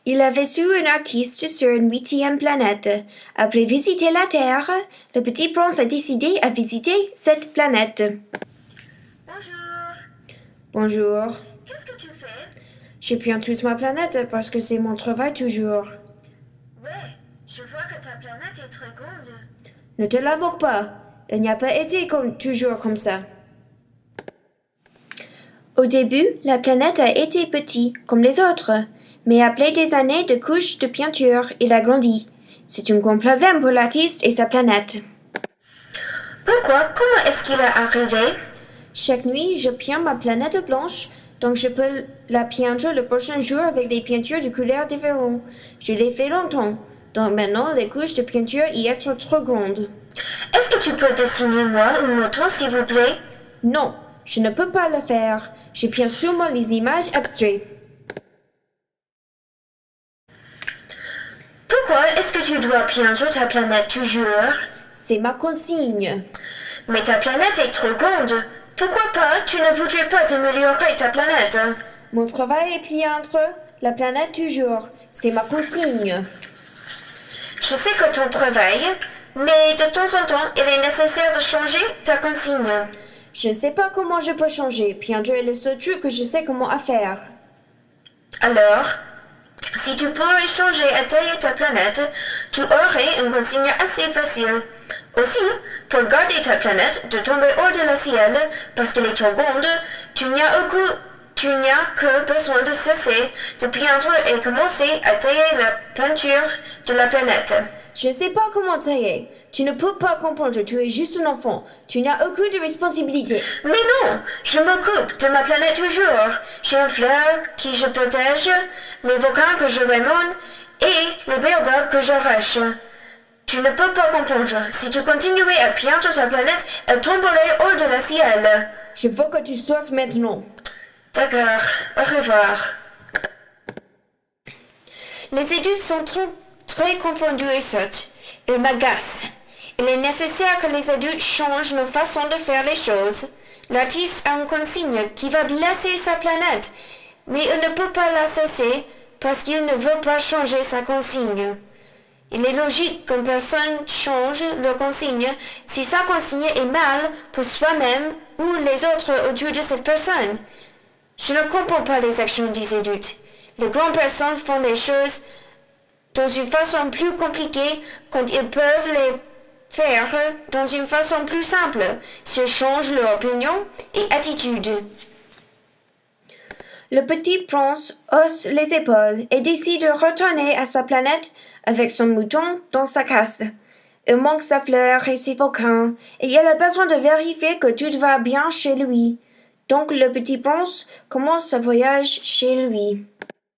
Il avait su un artiste sur une 8e planète. Après visiter la Terre, le petit prince a décidé à visiter cette planète. Bonjour. Bonjour. Qu'est-ce que tu fais? Je peins toute ma planète parce que c'est mon travail toujours. Ouais, je vois que ta planète est très grande. Ne te la moque pas. Elle n'y a pas été toujours comme ça. Au début, la planète a été petite, comme les autres, mais après des années de couches de peinture, il a grandi. C'est un grand problème pour l'artiste et sa planète. Pourquoi? Comment est-ce qu'il est arrivé? Chaque nuit, je peins ma planète blanche, donc je peux la peindre le prochain jour avec des peintures de couleurs différentes. Je l'ai fait longtemps, donc maintenant les couches de peinture y sont trop grandes. Est-ce que tu peux dessiner moi une moto, s'il vous plaît? Non, je ne peux pas le faire. Je peins seulement les images abstraites. Pourquoi est-ce que tu dois peindre ta planète toujours? C'est ma consigne. Mais ta planète est trop grande. Pourquoi pas tu ne voudrais pas améliorer ta planète? Mon travail est peindre la planète toujours. C'est ma consigne. Je sais que ton travail, mais de temps en temps, il est nécessaire de changer ta consigne. Je ne sais pas comment je peux changer. Peindre est le seul truc que je sais comment faire. Alors, si tu pourrais changer à tailler ta planète, tu aurais une consigne assez facile. Aussi, pour garder ta planète de tomber hors de la ciel parce qu'elle est trop grande, tu n'as que besoin de cesser de peindre et commencer à tailler la peinture de la planète. Je ne sais pas comment tailler. Tu ne peux pas comprendre. Tu es juste un enfant. Tu n'as aucune responsabilité. Mais non, je m'occupe de ma planète toujours. J'ai une fleur qui je protège, les volcans que je remonte et les baobabs que j'arrache. Tu ne peux pas comprendre. Si tu continuais à peindre ta planète, elle tomberait hors de la ciel. Je veux que tu sortes maintenant. D'accord, au revoir. Les adultes sont très confondus et sots. Ils m'agacent. Il est nécessaire que les adultes changent nos façons de faire les choses. L'artiste a une consigne qui va blesser sa planète, mais il ne peut pas la cesser parce qu'il ne veut pas changer sa consigne. Il est logique qu'une personne change leur consigne si sa consigne est mal pour soi-même ou les autres autour de cette personne. Je ne comprends pas les actions des adultes. Les grandes personnes font les choses dans une façon plus compliquée quand ils peuvent les faire dans une façon plus simple. Ils changent leur opinion et attitude. Le petit prince hausse les épaules et décide de retourner à sa planète avec son mouton dans sa casse. Il manque sa fleur et ses volcans, et il a besoin de vérifier que tout va bien chez lui. Donc le petit prince commence sa voyage chez lui.